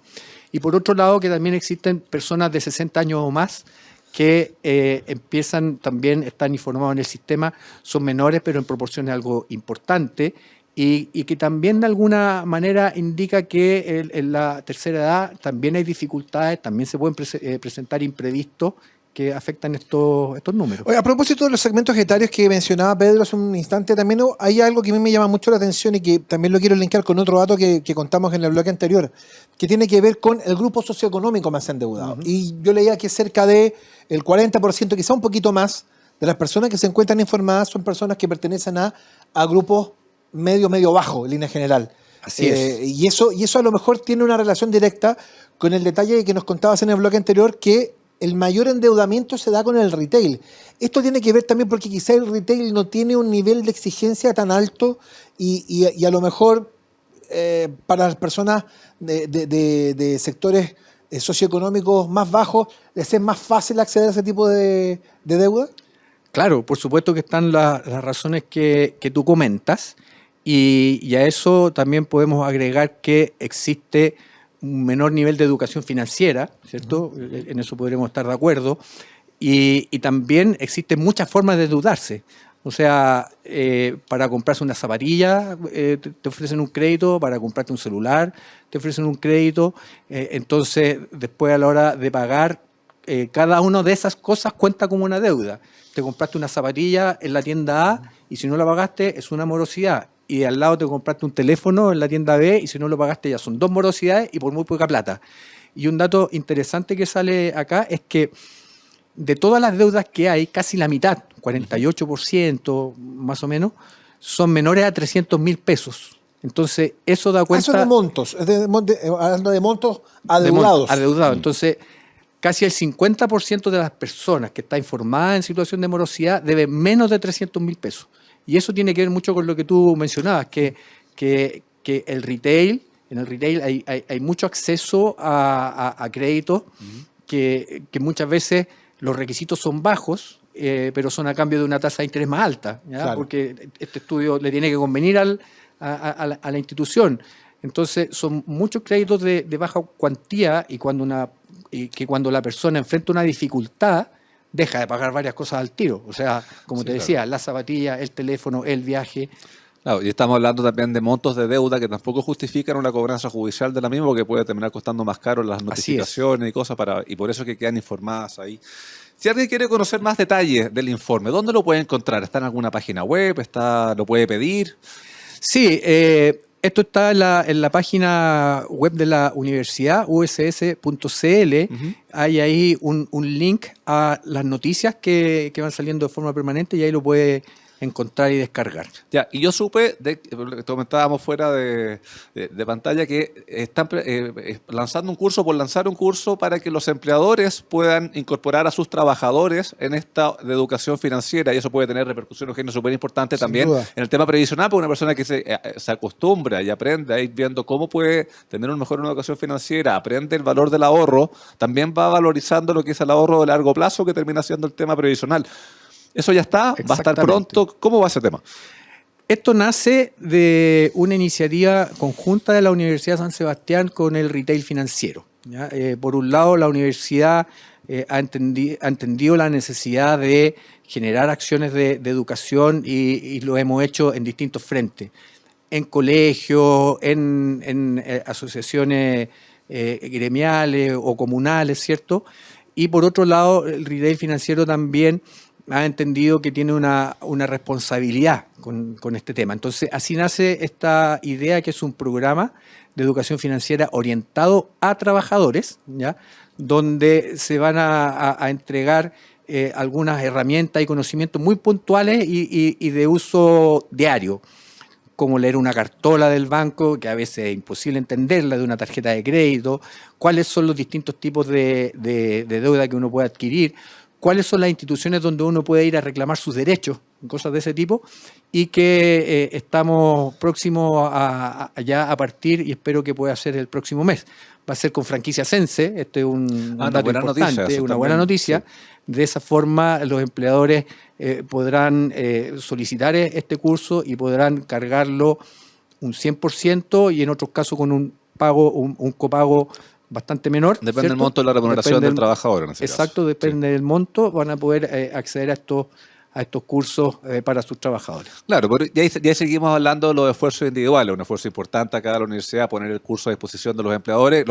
Y por otro lado, que también existen personas de 60 años o más que están informados en el sistema, son menores, pero en proporciones algo importante, y que también de alguna manera indica que en la tercera edad también hay dificultades, también se pueden presentar imprevistos, que afectan estos números. Oye, a propósito de los segmentos etarios que mencionaba Pedro hace un instante, también hay algo que a mí me llama mucho la atención y que también lo quiero linkar con otro dato que contamos en el bloque anterior, que tiene que ver con el grupo socioeconómico más endeudado. Y yo leía que cerca de el 40%, quizá un poquito más, de las personas que se encuentran informadas son personas que pertenecen a grupos medio bajo, en línea general. Así es. Y eso a lo mejor tiene una relación directa con el detalle que nos contabas en el bloque anterior, que el mayor endeudamiento se da con el retail. Esto tiene que ver también porque quizá el retail no tiene un nivel de exigencia tan alto y a lo mejor para las personas de sectores socioeconómicos más bajos les es más fácil acceder a ese tipo de deuda. Claro, por supuesto que están las razones que tú comentas y a eso también podemos agregar que existe un menor nivel de educación financiera, ¿cierto? En eso podremos estar de acuerdo. Y también existen muchas formas de endeudarse. O sea, para comprarse una zapatilla te ofrecen un crédito, para comprarte un celular te ofrecen un crédito. Entonces, después a la hora de pagar, cada una de esas cosas cuenta como una deuda. Te compraste una zapatilla en la tienda A y si no la pagaste es una morosidad. Y al lado te compraste un teléfono en la tienda B y si no lo pagaste ya son 2 morosidades y por muy poca plata. Y un dato interesante que sale acá es que de todas las deudas que hay, casi la mitad, 48% más o menos, son menores a 300.000 pesos. Entonces, eso da cuenta... Eso es de montos, hablando de montos adeudados. Adeudados. Entonces, casi el 50% de las personas que está informada en situación de morosidad debe menos de 300.000 pesos. Y eso tiene que ver mucho con lo que tú mencionabas, que el retail, en el retail hay mucho acceso a créditos que muchas veces los requisitos son bajos, pero son a cambio de una tasa de interés más alta, ¿ya? Claro. Porque este estudio le tiene que convenir a la institución. Entonces, son muchos créditos de baja cuantía y cuando la persona enfrenta una dificultad, deja de pagar varias cosas al tiro. O sea, como sí, te decía, claro, la zapatilla, el teléfono, el viaje. Claro, y estamos hablando también de montos de deuda que tampoco justifican una cobranza judicial de la misma porque puede terminar costando más caro las notificaciones y cosas y por eso que quedan informadas ahí. Si alguien quiere conocer más detalles del informe, ¿dónde lo puede encontrar? ¿Está en alguna página web? ¿Lo puede pedir? Sí, esto está en la página web de la universidad, uss.cl. Hay ahí un link a las noticias que van saliendo de forma permanente y ahí lo puede encontrar y descargar. Ya, y yo supe, comentábamos fuera de pantalla, que están lanzar un curso para que los empleadores puedan incorporar a sus trabajadores en esta de educación financiera, y eso puede tener repercusiones súper importantes también en el tema previsional, porque una persona que se acostumbra y aprende a ir viendo cómo puede tener una mejor educación financiera, aprende el valor del ahorro, también va valorizando lo que es el ahorro de largo plazo, que termina siendo el tema previsional. Eso ya está, va a estar pronto. ¿Cómo va ese tema? Esto nace de una iniciativa conjunta de la Universidad de San Sebastián con el retail financiero, ¿ya? Por un lado, la universidad ha entendido la necesidad de generar acciones de educación y lo hemos hecho en distintos frentes, en colegios, en asociaciones gremiales o comunales, ¿cierto? Y por otro lado, el retail financiero también ha entendido que tiene una responsabilidad con este tema. Entonces, así nace esta idea, que es un programa de educación financiera orientado a trabajadores, ¿ya? Donde se van a entregar algunas herramientas y conocimientos muy puntuales y de uso diario, como leer una cartola del banco, que a veces es imposible entenderla, de una tarjeta de crédito, cuáles son los distintos tipos de deuda que uno puede adquirir, cuáles son las instituciones donde uno puede ir a reclamar sus derechos, cosas de ese tipo, y que estamos próximos ya a partir, y espero que pueda ser el próximo mes. Va a ser con franquicia Sense, este es un dato importante, una buena noticia. Sí. De esa forma los empleadores podrán solicitar este curso y podrán cargarlo un 100% y en otros casos con un copago bastante menor. Depende del monto de la remuneración del trabajador. En ese exacto, caso. Depende del monto. Van a poder acceder a a estos cursos para sus trabajadores. Claro, pero ya seguimos hablando de los esfuerzos individuales, un esfuerzo importante acá de la universidad, poner el curso a disposición de los empleadores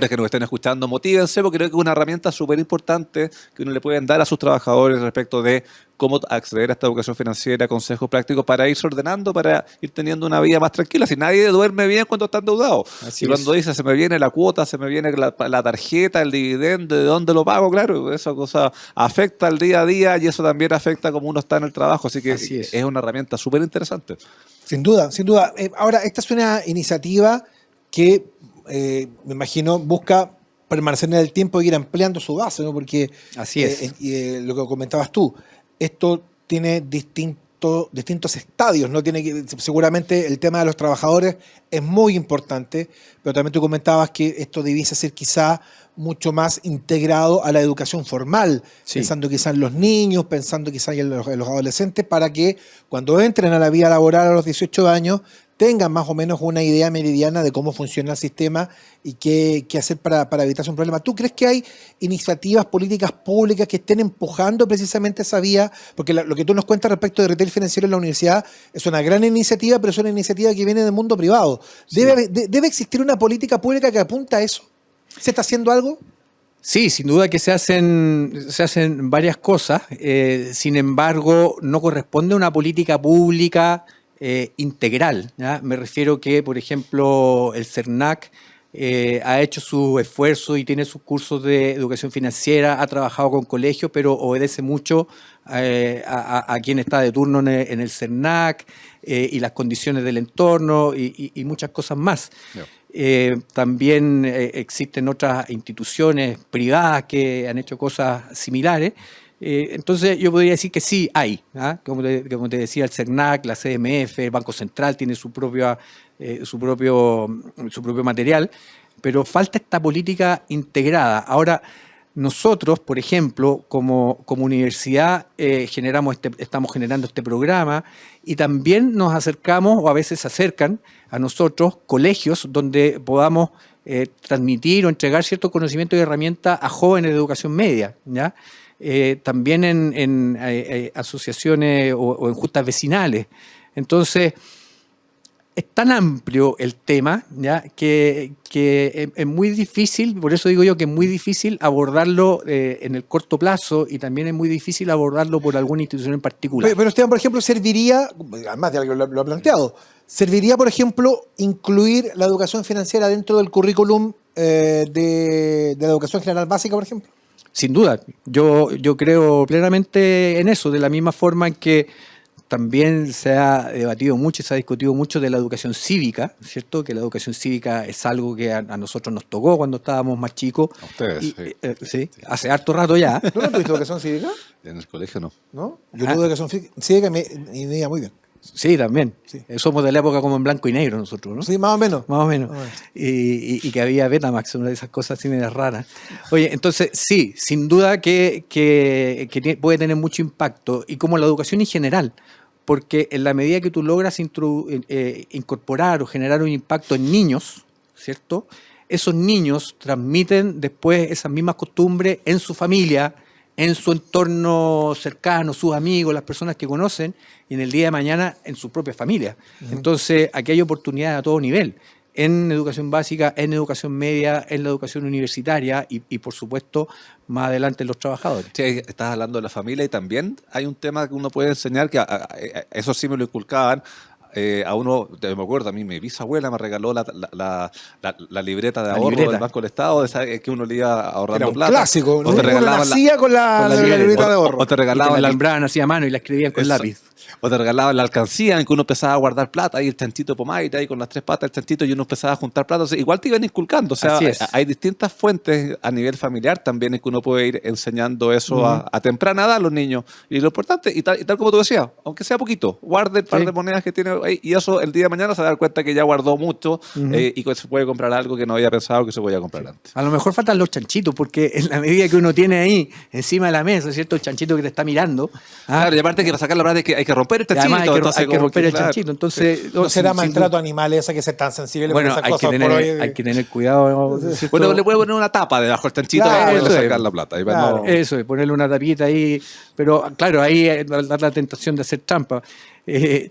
que nos estén escuchando, motívense, porque creo que es una herramienta súper importante que uno le pueden dar a sus trabajadores respecto de cómo acceder a esta educación financiera, consejos prácticos para irse ordenando, para ir teniendo una vida más tranquila. Si nadie duerme bien cuando está endeudado. Así y cuando es. dice, se me viene la cuota, se me viene la tarjeta, el dividendo, ¿de dónde lo pago? Claro, esa cosa afecta al día a día y eso también afecta cómo uno está en el trabajo. Así que Así es. es una herramienta súper interesante. Sin duda, sin duda. Ahora, esta es una iniciativa que me imagino busca permanecer en el tiempo e ir ampliando su base, ¿no? Porque Así es. lo que comentabas tú, esto tiene distintos estadios, ¿no? Seguramente el tema de los trabajadores es muy importante, pero también tú comentabas que esto debiese ser quizá mucho más integrado a la educación formal, Sí. pensando quizá en los niños, pensando quizá en los adolescentes, para que cuando entren a la vida laboral a los 18 años tengan más o menos una idea meridiana de cómo funciona el sistema y qué hacer para evitarse un problema. ¿Tú crees que hay iniciativas políticas públicas que estén empujando precisamente esa vía? Porque lo que tú nos cuentas respecto de retail financiero en la universidad es una gran iniciativa, pero es una iniciativa que viene del mundo privado. ¿Debe existir una política pública que apunta a eso? ¿Se está haciendo algo? Sí, sin duda que se hacen varias cosas. Sin embargo, no corresponde a una política pública integral, ¿ya? Me refiero que, por ejemplo, el CERNAC ha hecho su esfuerzo y tiene sus cursos de educación financiera, ha trabajado con colegios, pero obedece mucho a quien está de turno en el CERNAC y las condiciones del entorno y muchas cosas más. También existen otras instituciones privadas que han hecho cosas similares. Entonces yo podría decir que sí hay, ¿ah? Como te decía, el CERNAC, la CMF, el Banco Central tiene su propio material, pero falta esta política integrada. Ahora, nosotros, por ejemplo, como universidad, estamos generando este programa y también nos acercamos, o a veces se acercan a nosotros, colegios donde podamos transmitir o entregar ciertos conocimientos y herramientas a jóvenes de educación media, ¿ya? También en asociaciones o en juntas vecinales. Entonces, es tan amplio el tema, ¿ya? que es muy difícil, por eso digo yo que es muy difícil abordarlo en el corto plazo y también es muy difícil abordarlo por alguna institución en particular. Pero Esteban, por ejemplo, serviría, además de algo lo ha planteado, serviría, por ejemplo, incluir la educación financiera dentro del currículum de la educación general básica, por ejemplo. Sin duda, yo creo plenamente en eso, de la misma forma en que también se ha debatido mucho y se ha discutido mucho de la educación cívica, ¿cierto? Que la educación cívica es algo que a nosotros nos tocó cuando estábamos más chicos. A ustedes, Y, sí. sí, hace harto rato ya. ¿Tú no tuviste educación cívica? En el colegio no. ¿No? Yo tuve educación cívica y me iba muy bien. Sí, también. Sí. Somos de la época como en blanco y negro nosotros, ¿no? Sí, más o menos. Más o menos. Más o menos. Y que había Betamax, una de esas cosas así medias raras. Oye, entonces sí, sin duda que puede tener mucho impacto, y como la educación en general, porque en la medida que tú logras incorporar o generar un impacto en niños, ¿cierto? Esos niños transmiten después esas mismas costumbres en su familia, en su entorno cercano, sus amigos, las personas que conocen, y en el día de mañana en su propia familia. Entonces, aquí hay oportunidades a todo nivel, en educación básica, en educación media, en la educación universitaria y por supuesto, más adelante en los trabajadores. Sí, estás hablando de la familia y también hay un tema que uno puede enseñar, que eso sí me lo inculcaban. A uno, me acuerdo, a mí mi bisabuela me regaló la libreta de ahorro del Banco del Estado, que uno le iba ahorrando Era un plata. clásico, ¿no? O te Uno regalaban nacía con la libreta de ahorro. O te Y te regalaban la alumbraban así a mano y la escribían con Eso. lápiz. O te regalaban la alcancía en que uno empezaba a guardar plata, y el chanchito de Pomaire ahí con las tres patas, el chanchito, y uno empezaba a juntar plata. O sea, igual te iban inculcando. O sea, Así es. hay distintas fuentes a nivel familiar también en que uno puede ir enseñando eso a temprana edad a los niños. Y lo importante, y tal como tú decías, aunque sea poquito, guarde el par de monedas que tiene ahí, y eso el día de mañana se va a dar cuenta que ya guardó mucho y que se puede comprar algo que no había pensado que se podía comprar antes. A lo mejor faltan los chanchitos, porque en la medida que uno tiene ahí encima de la mesa, ¿cierto? El chanchito que te está mirando. Claro, y aparte que para sacar la plata hay que romper el Y además chanchito. hay que romper el chanchito. Entonces, No será sin maltrato duda. animal esa que es tan sensible Bueno, por esas hay cosas que, por hoy. hay que tener cuidado. ¿cierto? Bueno, le puede poner una tapa debajo del chanchito Claro, para poderle eso es. sacar la plata. Y para Claro. no- Eso, ponerle una tapita ahí. Pero claro, ahí da la tentación de hacer trampa.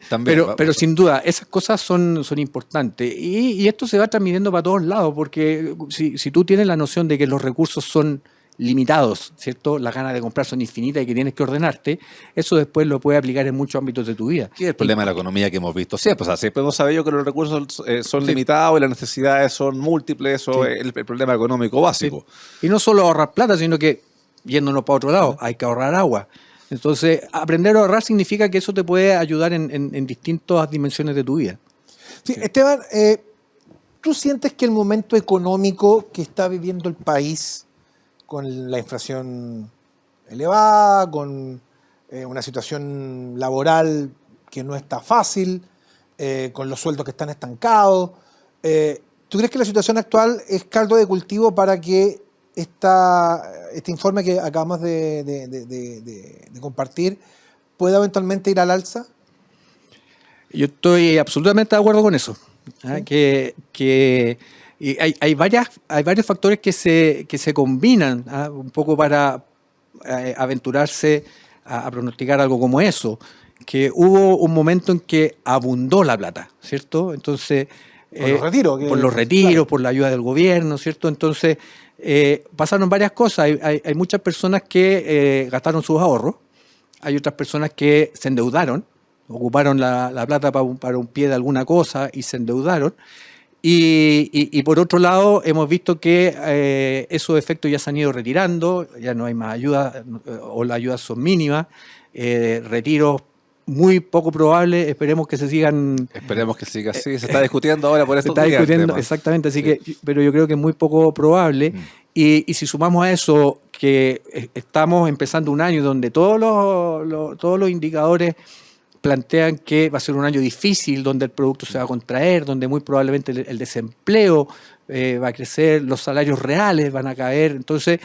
También, pero sin duda, esas cosas son importantes. Y esto se va transmitiendo para todos lados, porque si tú tienes la noción de que los recursos son limitados, ¿cierto? Las ganas de comprar son infinitas y que tienes que ordenarte, eso después lo puedes aplicar en muchos ámbitos de tu vida. ¿Qué es el problema de la economía que hemos visto siempre? O sea, siempre hemos sabido que los recursos son limitados y las necesidades son múltiples, eso es el problema económico básico. Y no solo ahorrar plata, sino que, yéndonos para otro lado, hay que ahorrar agua. Entonces, aprender a ahorrar significa que eso te puede ayudar en distintas dimensiones de tu vida. Sí, Esteban, ¿tú sientes que el momento económico que está viviendo el país, con la inflación elevada, con una situación laboral que no está fácil, con los sueldos que están estancados, ¿tú crees que la situación actual es caldo de cultivo para que este informe que acabamos de compartir pueda eventualmente ir al alza? Yo estoy absolutamente de acuerdo con eso. Y hay varios factores que se combinan un poco para aventurarse a pronosticar algo como eso. Que hubo un momento en que abundó la plata, ¿cierto? Entonces, Por los retiros. por los retiros, por la ayuda del gobierno, ¿cierto? Entonces, pasaron varias cosas. Hay muchas personas que gastaron sus ahorros, hay otras personas que se endeudaron, ocuparon la plata para un pie de alguna cosa y se endeudaron. Y por otro lado, hemos visto que esos efectos ya se han ido retirando, ya no hay más ayuda o las ayudas son mínimas, retiros muy poco probables, esperemos que se sigan... Esperemos que siga así. Se está discutiendo ahora por Se estos está días el discutiendo, tema. exactamente, así Sí. que, pero yo creo que es muy poco probable. Y si sumamos a eso que estamos empezando un año donde todos los indicadores plantean que va a ser un año difícil, donde el producto se va a contraer, donde muy probablemente el desempleo va a crecer, los salarios reales van a caer, entonces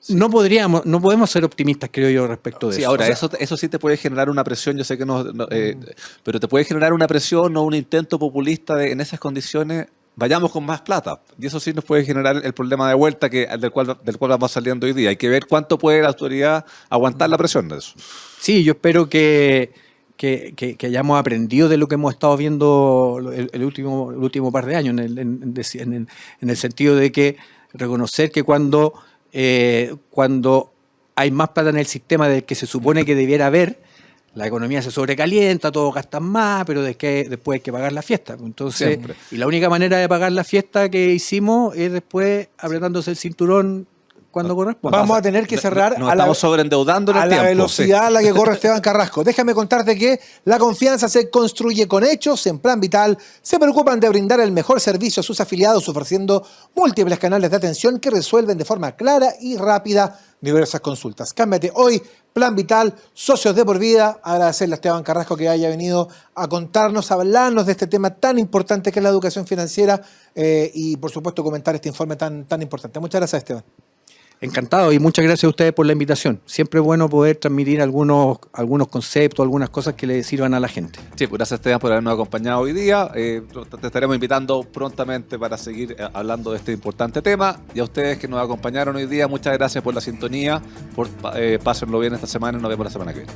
no podemos ser optimistas, creo yo, respecto de Sí, eso. ahora, O sea, eso sí te puede generar una presión, yo sé que pero te puede generar una presión o un intento populista de en esas condiciones vayamos con más plata. Y eso sí nos puede generar el problema de vuelta del cual vamos saliendo hoy día. Hay que ver cuánto puede la autoridad aguantar la presión de eso. Sí, yo espero que hayamos aprendido de lo que hemos estado viendo el último par de años, en el sentido de que reconocer que cuando hay más plata en el sistema del que se supone que debiera haber, la economía se sobrecalienta, todos gastan más, pero después hay que pagar la fiesta. Entonces, Siempre. y la única manera de pagar la fiesta que hicimos es después apretándose el cinturón cuando corresponda. Vamos a tener que cerrar Nos estamos sobreendeudando en el a tiempo. la velocidad a la que corre Esteban Carrasco. Déjame contarte que la confianza se construye con hechos. En Plan Vital se preocupan de brindar el mejor servicio a sus afiliados, ofreciendo múltiples canales de atención que resuelven de forma clara y rápida diversas consultas. Cámbiate hoy, Plan Vital, socios de por vida. Agradecerle a Esteban Carrasco que haya venido a contarnos, a hablarnos de este tema tan importante que es la educación financiera y, por supuesto, comentar este informe tan importante. Muchas gracias, Esteban. Encantado y muchas gracias a ustedes por la invitación. Siempre es bueno poder transmitir algunos conceptos, algunas cosas que le sirvan a la gente. Sí, pues gracias Esteban por habernos acompañado hoy día. Te estaremos invitando prontamente para seguir hablando de este importante tema. Y a ustedes que nos acompañaron hoy día, muchas gracias por la sintonía. Pásenlo bien esta semana y nos vemos la semana que viene.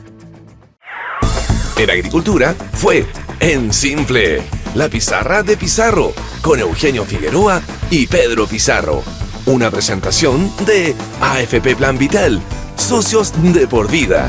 En Agricultura fue En Simple, la pizarra de Pizarro, con Eugenio Figueroa y Pedro Pizarro. Una presentación de AFP Plan Vital, socios de por vida.